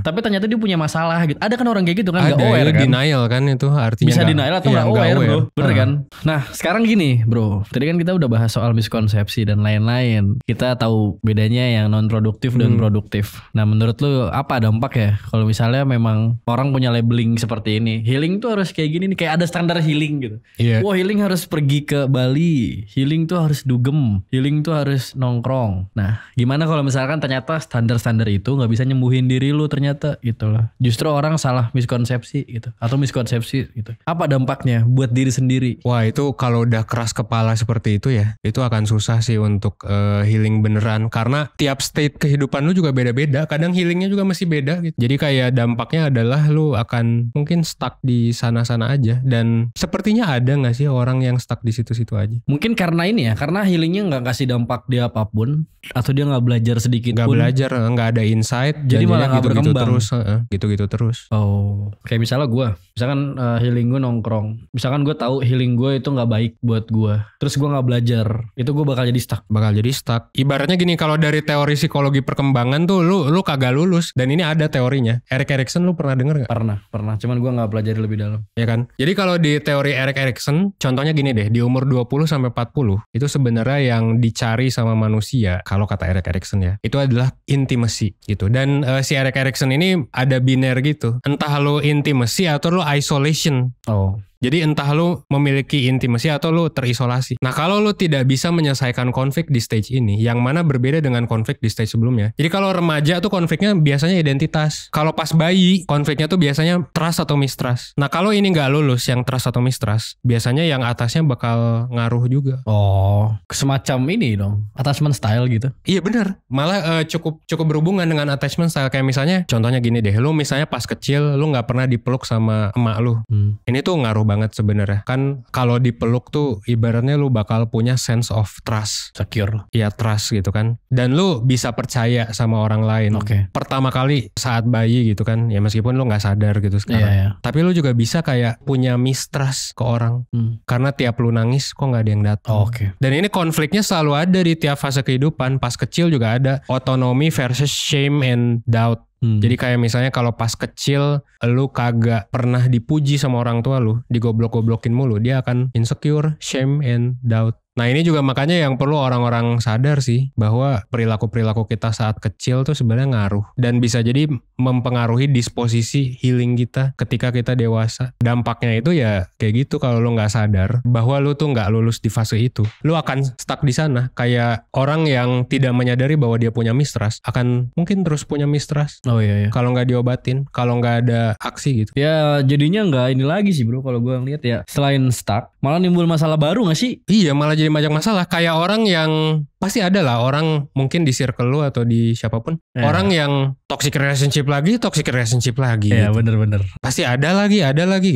tapi ternyata dia punya masalah gitu. Ada kan orang kayak gitu kan, gak aware kan. Denial kan itu artinya. Bisa denial atau gak aware bro. Bener kan. Nah sekarang gini bro, tadi kan kita udah bahas soal miskonsepsi dan lain-lain. Kita tahu bedanya yang non produktif dan produktif. Nah menurut lu apa dampak ya kalau misalnya memang orang punya labeling seperti ini? Healing tuh harus kayak gini nih, kayak ada standar healing gitu. Wah healing harus pergi ke Bali, healing tuh harus dugem, healing tuh harus nongkrong. Nah, gimana kalau misalkan ternyata standar-standar itu nggak bisa nyembuhin diri lu ternyata gitu loh. Justru orang salah miskonsepsi gitu, atau miskonsepsi gitu. Apa dampaknya buat diri sendiri? Wah, itu kalau udah keras kepala seperti itu ya, itu akan susah sih untuk healing beneran. Karena tiap state kehidupan lu juga beda-beda. Kadang healingnya juga masih beda gitu. Jadi kayak dampaknya adalah lu akan mungkin stuck di sana-sana aja. Dan sepertinya ada gak sih orang yang stuck di situ-situ aja? Mungkin karena ini ya, karena healingnya nggak kasih dampak dia apapun, atau dia nggak belajar sedikit Gak pun. belajar, gak ada insight. Jadi malah nggak gitu-gitu berkembang. terus, gitu-gitu terus. Oh, kayak misalnya gue, misalkan healing gue nongkrong, misalkan gue tahu healing gue itu nggak baik buat gue, terus gue nggak belajar, itu gue bakal jadi stuck. Bakal jadi stuck. Ibaratnya gini, kalau dari teori psikologi perkembangan tuh lu kagak lulus. Dan ini ada teorinya. Erik Erikson lu pernah denger gak? Pernah, cuman gue nggak pelajari lebih dalam. Ya kan? Jadi kalau di teori Erik Erikson, contohnya gini deh, di umur 20 sampai 40 itu sebenarnya yang dicari sama manusia, kalau kata Erik Erikson ya, itu adalah intimacy gitu. Dan si Erik Erikson ini ada biner gitu. Entah lu intimacy atau lu isolation. Oh. Jadi entah lu memiliki intimasi atau lu terisolasi. Nah, kalau lu tidak bisa menyelesaikan konflik di stage ini, yang mana berbeda dengan konflik di stage sebelumnya. Jadi kalau remaja tuh konfliknya biasanya identitas. Kalau pas bayi, konfliknya tuh biasanya trust atau mistrust. Nah, kalau ini nggak lulus yang trust atau mistrust, biasanya yang atasnya bakal ngaruh juga. Oh, semacam ini dong, attachment style gitu. Iya benar. Malah cukup berhubungan dengan attachment style. Kayak misalnya, contohnya gini deh, lu misalnya pas kecil lu nggak pernah dipeluk sama emak lu. Ini tuh ngaruh banget sebenarnya. Kan kalau dipeluk tuh ibaratnya lu bakal punya sense of trust. Secure. Iya, trust gitu kan. Dan lu bisa percaya sama orang lain. Oke. Pertama kali saat bayi gitu kan. Ya meskipun lu gak sadar gitu sekarang. Iya. Tapi lu juga bisa kayak punya mistrust ke orang. Karena tiap lu nangis kok gak ada yang datang. Oke. Dan ini konfliknya selalu ada di tiap fase kehidupan. Pas kecil juga ada autonomy versus shame and doubt. Jadi kayak misalnya kalau pas kecil lu kagak pernah dipuji sama orang tua lu, digoblok-goblokin mulu, dia akan insecure, shame, and doubt. Nah ini juga makanya yang perlu orang-orang sadar sih, bahwa perilaku-perilaku kita saat kecil tuh sebenarnya ngaruh. Dan bisa jadi mempengaruhi disposisi healing kita ketika kita dewasa. Dampaknya itu ya kayak gitu, kalau lu gak sadar bahwa lu tuh gak lulus di fase itu, lu akan stuck di sana. Kayak orang yang tidak menyadari bahwa dia punya mistrust, akan mungkin terus punya mistrust. Oh iya. Kalau nggak diobatin, kalau nggak ada aksi gitu. Ya jadinya nggak ini lagi sih bro, kalau gue ngeliat ya, selain stuck malah nimbul masalah baru nggak sih? Iya, malah jadi banyak masalah. Kayak orang yang pasti ada lah, orang mungkin di circle lu atau di siapapun, orang yang toxic relationship lagi Iya, gitu. bener-bener. Pasti ada lagi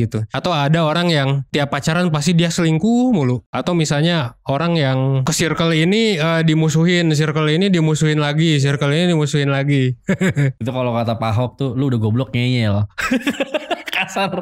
gitu. Atau ada orang yang tiap pacaran pasti dia selingkuh mulu. Atau misalnya orang yang ke circle ini dimusuhin, circle ini dimusuhin lagi, circle ini dimusuhin lagi. Itu kalau kata Pak Ahok tuh, lu udah goblok ngeyel. Kasar.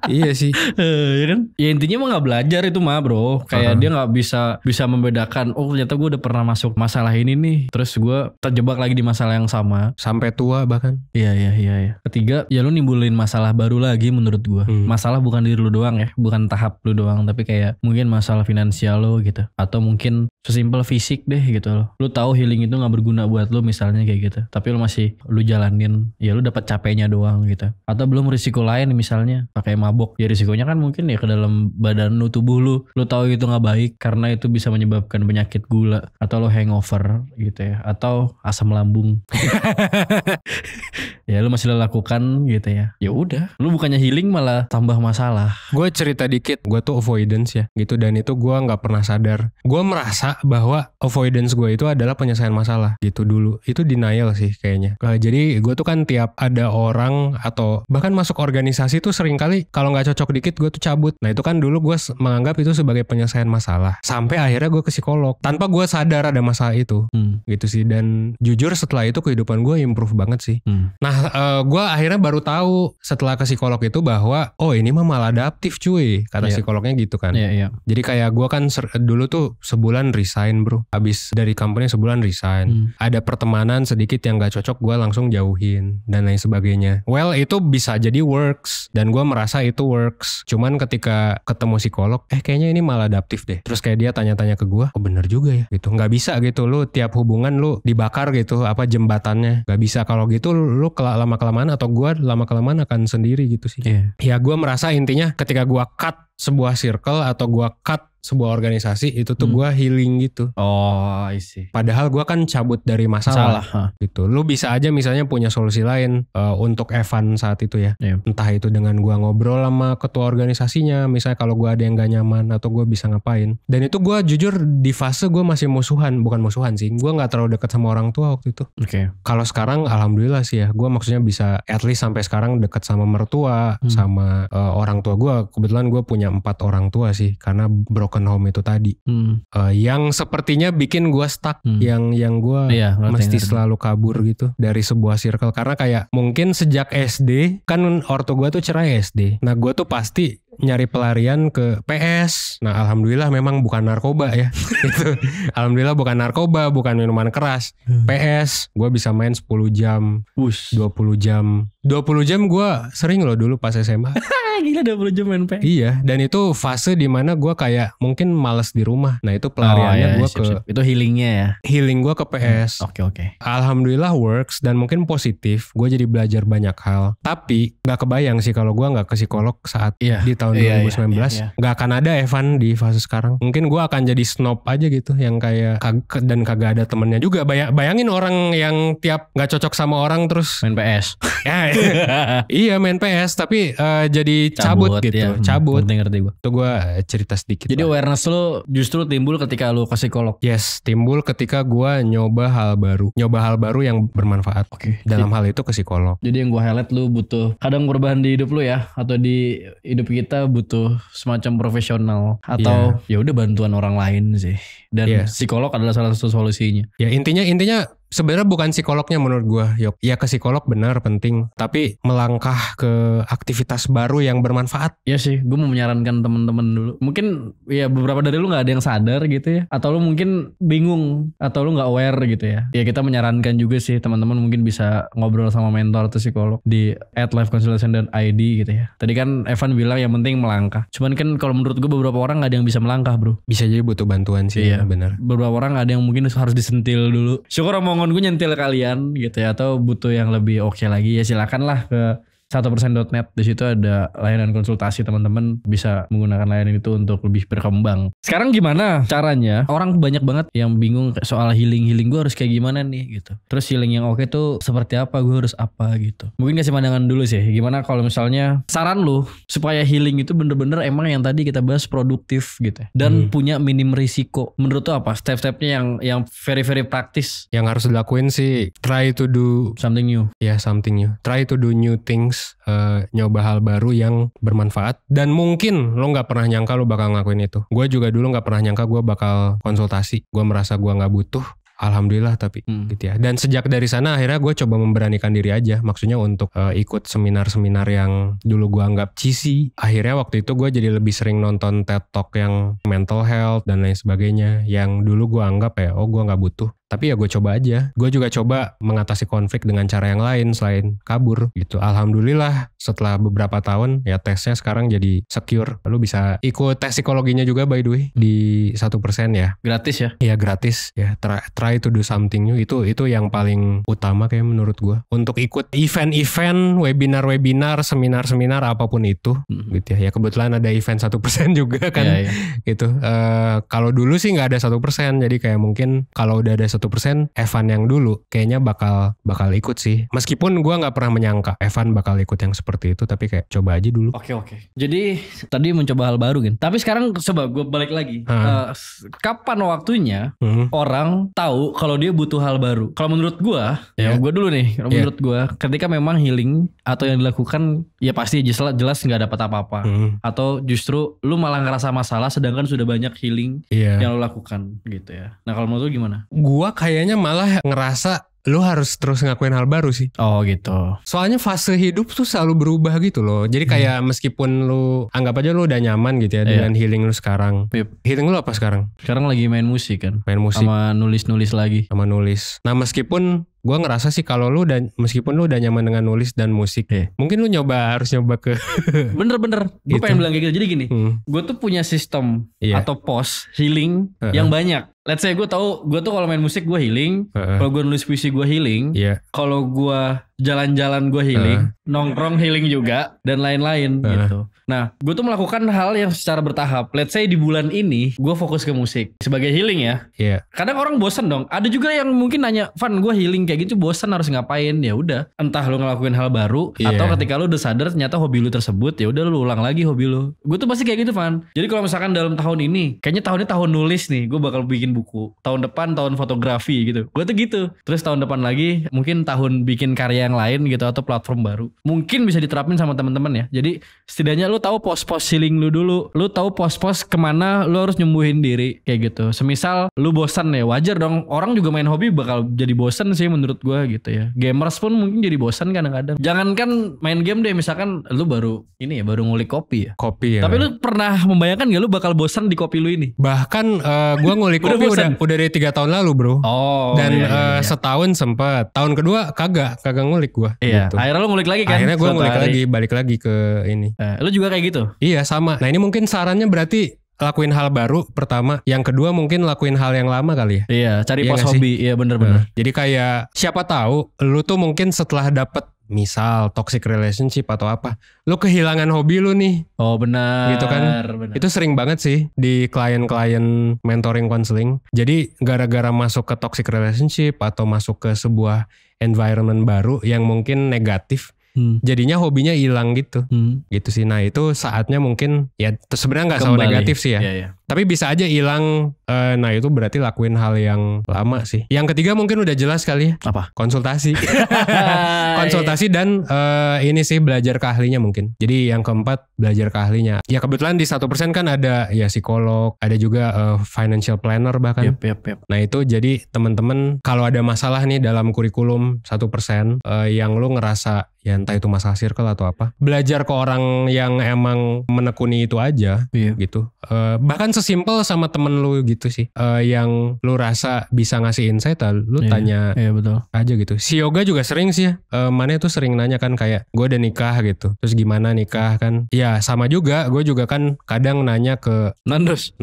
Iya sih. Ya kan? Ya intinya mah gak belajar itu mah bro. Kayak dia gak bisa membedakan, oh ternyata gue udah pernah masuk masalah ini nih, terus gue terjebak lagi di masalah yang sama sampai tua bahkan. Iya. Ketiga, ya lu nimbulin masalah baru lagi menurut gue. Masalah bukan diri lu doang ya, bukan tahap lu doang, tapi kayak mungkin masalah finansial lu gitu, atau mungkin sesimpel fisik deh gitu loh. Lu tahu healing itu gak berguna buat lu misalnya kayak gitu, tapi lu masih lu jalanin, ya lu dapat capeknya doang gitu. Atau belum risiko lain misalnya pakai mabok, ya risikonya kan mungkin ya ke dalam badan lu, tubuh lu tahu itu nggak baik karena itu bisa menyebabkan penyakit gula, atau lu hangover gitu ya, atau asam lambung. Ya lu masih lo lakukan gitu ya. Ya udah, lu bukannya healing malah tambah masalah. Gue cerita dikit, gue tuh avoidance ya gitu, dan itu gue nggak pernah sadar. Gue merasa bahwa avoidance gue itu adalah penyelesaian masalah gitu dulu. Itu denial sih kayaknya. Jadi gue tuh kan tiap ada orang atau bahkan masuk organisasi tuh sering kali kalau nggak cocok dikit gue tuh cabut. Nah itu kan dulu gue menganggap itu sebagai penyelesaian masalah. Sampai akhirnya gue ke psikolog tanpa gue sadar ada masalah itu. Gitu sih. Dan jujur setelah itu kehidupan gue improve banget sih. Nah gue akhirnya baru tahu setelah ke psikolog itu bahwa oh ini mah maladaptif cuy, kata psikolognya gitu kan. Jadi kayak gue kan dulu tuh sebulan resign bro. Abis dari company sebulan resign. Ada pertemanan sedikit yang gak cocok, gue langsung jauhin dan lain sebagainya. Well itu bisa jadi works, dan gue merasa itu works. Cuman ketika ketemu psikolog, kayaknya ini maladaptif deh. Terus kayak dia tanya-tanya ke gue, oh bener juga ya gitu. Gak bisa gitu lu tiap hubungan lu dibakar gitu apa jembatannya. Gak bisa kalau gitu lu lama-kelamaan atau gue lama-kelamaan akan sendiri gitu sih. Ya gue merasa intinya ketika gue cut sebuah circle atau gue cut sebuah organisasi itu tuh gue healing gitu. Oh, I see. Padahal gue kan cabut dari masalah gitu. Lu bisa aja misalnya punya solusi lain untuk Evan saat itu ya. Entah itu dengan gue ngobrol sama ketua organisasinya, misalnya kalau gue ada yang gak nyaman atau gue bisa ngapain. Dan itu gue jujur di fase gue masih bukan musuhan sih. Gue gak terlalu dekat sama orang tua waktu itu. Kalau sekarang alhamdulillah sih ya, gue maksudnya bisa at least sampai sekarang dekat sama mertua, sama orang tua gue. Kebetulan gue punya 4 orang tua sih, karena broken home itu tadi, yang sepertinya bikin gue stuck, yang gue mesti selalu kabur gitu dari sebuah circle, karena kayak mungkin sejak SD kan ortu gue tuh cerai SD, nah gue tuh pasti nyari pelarian ke PS. Nah alhamdulillah memang bukan narkoba ya. Gitu. Alhamdulillah bukan narkoba, bukan minuman keras. PS, gue bisa main 10 jam, 20 jam. 20 jam gue sering loh dulu pas SMA. Gila 20 jam main PS. Iya, dan itu fase dimana gue kayak mungkin males di rumah. Nah itu pelariannya gue ke... Itu healingnya ya? Healing gue ke PS. Oke. Alhamdulillah works dan mungkin positif. Gue jadi belajar banyak hal. Tapi gak kebayang sih kalau gue gak ke psikolog saat di tahun 2019. Gak akan ada Evan di fase sekarang. Mungkin gue akan jadi snob aja gitu. Yang kayak dan kagak ada temennya juga. Bayangin orang yang tiap gak cocok sama orang terus main PS. Iya main PS. Tapi jadi cabut gitu. Cabut. Ngerti gue. Itu gue cerita sedikit. Jadi awareness lo justru timbul ketika lo ke psikolog. Yes, timbul ketika gue nyoba hal baru. Nyoba hal baru yang bermanfaat. Dalam hal itu ke psikolog. Jadi yang gue highlight, lo butuh kadang perubahan di hidup lo ya, atau di hidup kita butuh semacam profesional atau ya udah bantuan orang lain sih. Dan psikolog adalah salah satu solusinya. Ya intinya sebenarnya bukan psikolognya menurut gue, Yok. Ya ke psikolog benar penting, tapi melangkah ke aktivitas baru yang bermanfaat. Ya sih, gue mau menyarankan temen-temen dulu. Mungkin ya beberapa dari lu nggak ada yang sadar gitu ya, atau lu mungkin bingung, atau lu nggak aware gitu ya. Ya kita menyarankan juga sih teman-teman mungkin bisa ngobrol sama mentor atau psikolog di @lifeconsultation.id gitu ya. Tadi kan Evan bilang yang penting melangkah. Cuman kan kalau menurut gue beberapa orang nggak ada yang bisa melangkah bro. Bisa jadi butuh bantuan sih. Iya benar. Beberapa orang ada yang mungkin harus disentil dulu. Syukur omongan gue nyentil kalian gitu ya, atau butuh yang lebih oke lagi ya silakanlah ke 1%.net. Di situ ada layanan konsultasi, teman-teman bisa menggunakan layanan itu untuk lebih berkembang. Sekarang gimana caranya? Orang banyak banget yang bingung soal healing gue harus kayak gimana nih gitu. Terus healing yang oke tuh seperti apa? Gue harus apa gitu. Mungkin kasih pandangan dulu sih. Gimana kalau misalnya saran lu supaya healing itu bener-bener emang yang tadi kita bahas produktif gitu dan punya minim risiko. Menurut tuh apa step-stepnya yang very very praktis? Yang harus dilakuin sih try to do something new. Ya something new. Try to do new things. Nyoba hal baru yang bermanfaat. Dan mungkin lo gak pernah nyangka lo bakal ngelakuin itu. Gue juga dulu gak pernah nyangka gue bakal konsultasi. Gue merasa gue gak butuh. Alhamdulillah tapi gitu ya. Dan sejak dari sana akhirnya gue coba memberanikan diri aja. Maksudnya untuk ikut seminar-seminar yang dulu gue anggap cheesy. Akhirnya waktu itu gue jadi lebih sering nonton TED Talk yang mental health dan lain sebagainya. Yang dulu gue anggap ya gue gak butuh. Tapi ya gue coba aja. Gue juga coba mengatasi konflik dengan cara yang lain selain kabur gitu. Alhamdulillah setelah beberapa tahun ya tesnya sekarang jadi secure. Lu bisa ikut tes psikologinya juga by the way di 1% ya. Gratis ya? Iya gratis ya. Try to do something new. Itu yang paling utama kayak menurut gue. Untuk ikut event-event, webinar-webinar, seminar-seminar apapun itu gitu ya. Ya kebetulan ada event 1% juga kan. Gitu. Kalau dulu sih gak ada 1%. Jadi kayak mungkin kalau udah ada 1% Evan yang dulu kayaknya bakal ikut sih. Meskipun gue gak pernah menyangka Evan bakal ikut yang seperti itu. Tapi kayak coba aja dulu. Oke. Jadi tadi mencoba hal baru kan. Tapi sekarang coba gue balik lagi. Kapan waktunya orang tahu kalau dia butuh hal baru? Kalau menurut gue gue dulu nih. Kalau menurut gue ketika memang healing atau yang dilakukan ya pasti jelas gak dapat apa-apa. Atau justru lu malah ngerasa masalah sedangkan sudah banyak healing yang lu lakukan gitu ya. Nah kalau menurut lu gimana? Gua kayaknya malah ngerasa lu harus terus ngakuin hal baru sih. Oh gitu. Soalnya fase hidup tuh selalu berubah gitu loh. Jadi kayak meskipun lu anggap aja lu udah nyaman gitu ya dengan healing lu sekarang. Healing lu apa sekarang? Sekarang lagi main musik kan. Main musik. Sama nulis lagi. Sama nulis. Nah meskipun gue ngerasa sih kalau meskipun lu udah nyaman dengan nulis dan musik, mungkin lu harus nyoba ke bener. Gue pengen bilang kayak gitu. Jadi gini, gue tuh punya sistem atau pos healing yang banyak. let's say gue tuh kalau main musik gue healing, kalau gue nulis puisi gue healing, kalau gue jalan-jalan gue healing, nongkrong healing juga, dan lain-lain gitu. Nah, gue tuh melakukan hal yang secara bertahap. Let's say di bulan ini gue fokus ke musik sebagai healing ya. Kadang orang bosan dong. Ada juga yang mungkin nanya, Van, gue healing kayak gitu bosan harus ngapain? Ya udah, entah lu ngelakuin hal baru atau ketika lu udah sadar ternyata hobi lu tersebut, ya udah lu ulang lagi hobi lu. Gue tuh pasti kayak gitu, Van. Jadi kalau misalkan dalam tahun ini, kayaknya tahun ini tahun nulis nih, gue bakal bikin buku. Tahun depan tahun fotografi gitu. Gue tuh gitu. Terus tahun depan lagi mungkin tahun bikin karya yang lain gitu atau platform baru. Mungkin bisa diterapin sama teman-teman ya. Jadi setidaknya lu tahu pos-pos healing lu dulu. Lu tahu pos-pos kemana lu harus nyembuhin diri kayak gitu. Semisal lu bosan ya, wajar dong. Orang juga main hobi bakal jadi bosan sih menurut gue gitu ya. Gamers pun mungkin jadi bosan kadang-kadang. Jangankan main game deh, misalkan lu baru ngulik kopi ya. Kopi ya. Tapi lu pernah membayangkan gak lu bakal bosan di kopi lu ini? Bahkan gue ngulik kopi udah dari 3 tahun lalu bro. Dan setahun sempet. Tahun kedua kagak ngulik gue. Iya. Gitu. Akhirnya lu ngulik lagi kan? Akhirnya gue ngulik lagi, balik lagi ke ini. Lu juga kayak gitu? Iya sama. Nah ini mungkin sarannya berarti lakuin hal baru pertama. Yang kedua mungkin lakuin hal yang lama kali ya. Iya, cari pos hobi. Iya bener-bener. Jadi kayak siapa tahu lu tuh mungkin setelah dapet misal toxic relationship atau apa, lu kehilangan hobi lu nih. Oh benar. Gitu kan. Benar. Itu sering banget sih di klien-klien mentoring counseling. Jadi gara-gara masuk ke toxic relationship atau masuk ke sebuah environment baru yang mungkin negatif, jadinya hobinya hilang gitu. Gitu sih. Nah itu saatnya mungkin ya sebenarnya gak selalu negatif sih ya. Tapi bisa aja hilang. Nah itu berarti lakuin hal yang lama sih. Yang ketiga mungkin udah jelas kali ya. Apa? Konsultasi. Konsultasi dan ini sih belajar ke ahlinya mungkin. Jadi yang keempat belajar ke ahlinya. Ya kebetulan di 1% kan ada ya psikolog, ada juga financial planner bahkan. Yep. Nah itu jadi teman-teman kalau ada masalah nih dalam kurikulum 1% yang lu ngerasa ya entah itu masalah circle atau apa, belajar ke orang yang emang menekuni itu aja gitu. Bahkan sesimpel sama temen lu gitu sih, yang lu rasa bisa ngasih insight, lu tanya betul aja gitu. Si Yoga juga sering sih ya, Mane tuh sering nanya kan kayak gue udah nikah gitu, terus gimana nikah kan. Ya sama juga, gue juga kan kadang nanya ke Nandos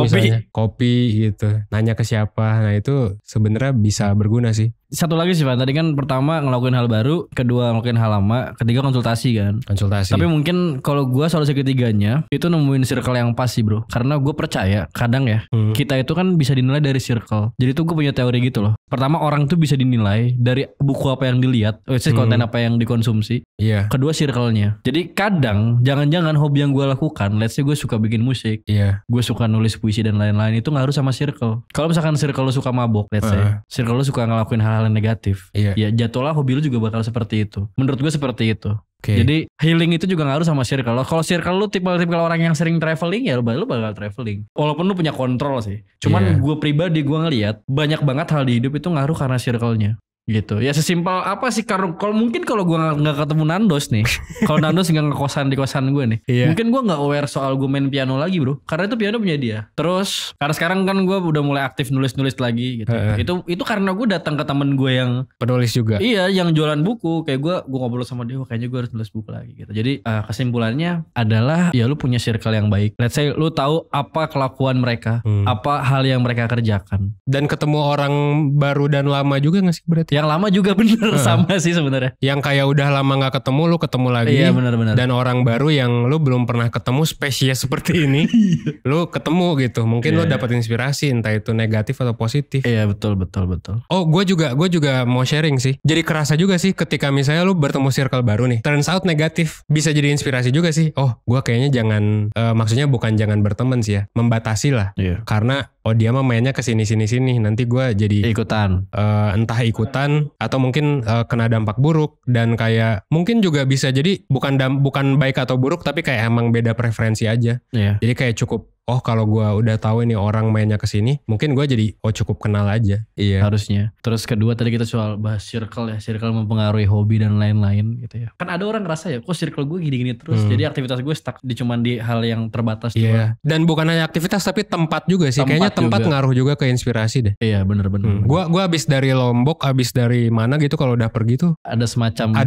misalnya kopi gitu, nanya ke siapa. Nah itu sebenarnya bisa berguna sih. Satu lagi sih Pak, tadi kan pertama ngelakuin hal baru, kedua ngelakuin hal lama, ketiga konsultasi kan. Tapi mungkin kalau gue solusi ketiganya itu nemuin circle yang pas sih bro. Karena gue percaya kadang ya kita itu kan bisa dinilai dari circle. Jadi tuh gue punya teori gitu loh. Pertama orang tuh bisa dinilai dari buku apa yang dilihat, konten apa yang dikonsumsi. Kedua circle-nya. Jadi kadang jangan-jangan hobi yang gue lakukan, let's say gue suka bikin musik, gue suka nulis puisi dan lain-lain, itu ngaruh sama circle. Kalau misalkan circle lo suka mabok, let's say circle lo suka ngelakuin hal yang negatif, ya jatuhlah hobi lu juga bakal seperti itu. Menurut gue seperti itu. Jadi healing itu juga ngaruh sama circle lo. Kalau circle lu tipe orang yang sering traveling, ya lu bakal traveling. Walaupun lu punya kontrol sih. Cuman gue pribadi gue ngelihat banyak banget hal di hidup itu ngaruh karena circle-nya. Gitu. Ya sesimpel apa sih, kalau mungkin kalau gue nggak ketemu Nandos nih, kalau Nandos nggak ngekos di kosan gue nih, mungkin gue nggak aware soal gue main piano lagi bro, karena itu piano punya dia. Terus karena sekarang kan gue udah mulai aktif nulis lagi gitu. Itu karena gue datang ke temen gue yang penulis juga. Iya, yang jualan buku. Kayak gue ngobrol sama dia, kayaknya gue harus nulis buku lagi gitu. Jadi kesimpulannya adalah ya lu punya circle yang baik. Let's say lu tahu apa kelakuan mereka, apa hal yang mereka kerjakan. Dan ketemu orang baru dan lama juga nggak sih berarti? Yang lama juga bener sama sih sebenarnya. Yang kayak udah lama nggak ketemu, lu ketemu lagi. Iya benar-benar. Dan orang baru yang lu belum pernah ketemu spesies seperti ini, lu ketemu gitu. Mungkin lu dapat inspirasi, entah itu negatif atau positif. Iya betul. Oh gue juga mau sharing sih. Jadi kerasa juga sih ketika misalnya lu bertemu circle baru nih, turns out negatif, bisa jadi inspirasi juga sih. Oh gue kayaknya jangan, maksudnya bukan jangan berteman sih ya, membatasi lah. Karena dia mah mainnya ke sini. Nanti gue jadi ikutan. Entah ikutan atau mungkin kena dampak buruk. Dan kayak mungkin juga bisa jadi bukan baik atau buruk, tapi kayak emang beda preferensi aja. Jadi kayak cukup, oh kalau gue udah tahu ini orang mainnya ke sini, mungkin gue jadi cukup kenal aja. Harusnya. Terus kedua tadi kita soal bahas circle ya, circle mempengaruhi hobi dan lain-lain gitu ya. Kan ada orang ngerasa ya, kok circle gue gini-gini terus, jadi aktivitas gue stuck cuman di hal yang terbatas. Dan bukan hanya aktivitas tapi tempat juga sih. Kayaknya tempat ngaruh juga ke inspirasi deh. Iya bener-bener. Gue abis dari Lombok, abis dari mana gitu, kalau udah pergi tuh ada semacam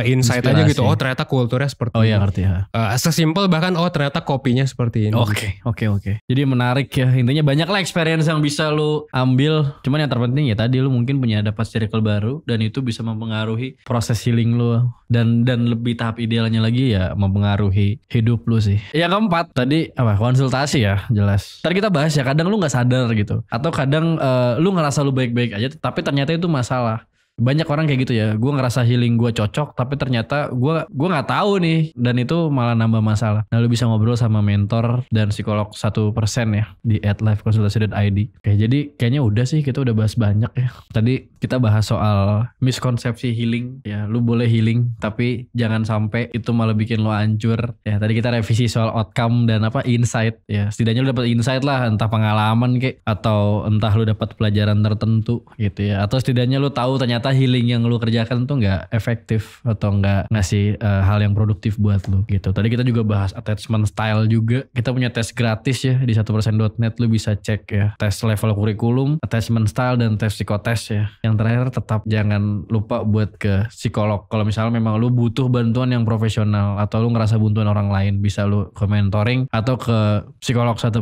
insight inspirasi aja gitu. Oh ternyata kulturnya seperti ini. Ngerti ya. Sesimpel bahkan ternyata kopinya seperti ini. Oke. Jadi menarik ya. Intinya banyak lah experience yang bisa lu ambil. Cuman yang terpenting ya tadi lu mungkin punya dapat circle baru dan itu bisa mempengaruhi proses healing lu dan lebih tahap idealnya lagi ya mempengaruhi hidup lu sih. Yang keempat tadi apa? Konsultasi ya, jelas. Tadi kita bahas ya kadang lu nggak sadar gitu. Atau kadang lu ngerasa lu baik-baik aja tapi ternyata itu masalah. Banyak orang kayak gitu ya. Gue ngerasa healing gue cocok tapi ternyata gue nggak tahu nih dan itu malah nambah masalah. Nah lu bisa ngobrol sama mentor dan psikolog 1% ya di @lifeconsultation.id. Oke, jadi kayaknya udah sih kita udah bahas banyak ya. Tadi kita bahas soal miskonsepsi healing ya. Lu boleh healing tapi jangan sampai itu malah bikin lu hancur. Ya tadi kita revisi soal outcome dan insight ya. Setidaknya lu dapat insight lah, entah pengalaman kayak atau entah lu dapat pelajaran tertentu gitu ya. Atau setidaknya lu tahu ternyata healing yang lu kerjakan tuh nggak efektif atau nggak ngasih hal yang produktif buat lu gitu. Tadi kita juga bahas attachment style juga. Kita punya tes gratis ya di 1%.net. Lu bisa cek ya tes level kurikulum, attachment style dan tes psikotes ya. Yang terakhir tetap jangan lupa buat ke psikolog. Kalau misalnya memang lu butuh bantuan yang profesional atau lu ngerasa bantuan orang lain bisa lu ke mentoring atau ke psikolog 1%.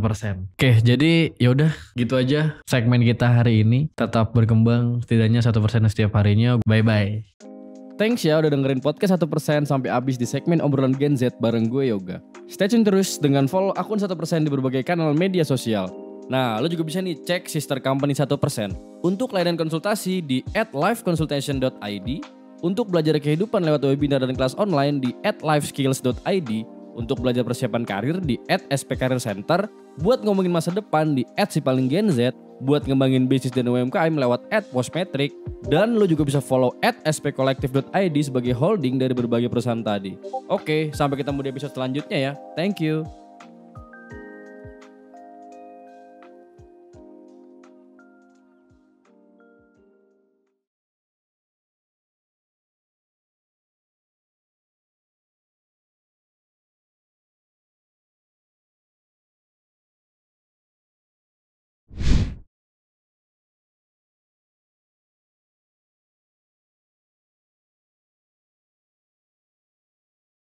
Oke, jadi yaudah gitu aja segmen kita hari ini. Tetap berkembang setidaknya 1% setiap harinya. Bye-bye. Thanks ya udah dengerin podcast 1% sampai habis di segmen obrolan Gen Z bareng gue Yoga. Stay tune terus dengan follow akun 1% di berbagai kanal media sosial. Nah, lo juga bisa nih cek sister company 1% untuk layanan konsultasi di @lifeconsultation.id, untuk belajar kehidupan lewat webinar dan kelas online di @lifeskills.id, untuk belajar persiapan karir di @spcareercenter, buat ngomongin masa depan di @sipalinggenz, buat ngembangin bisnis dan UMKM lewat @postmetric, dan lo juga bisa follow @spcollective.id sebagai holding dari berbagai perusahaan tadi. Oke, sampai ketemu di episode selanjutnya ya. Thank you.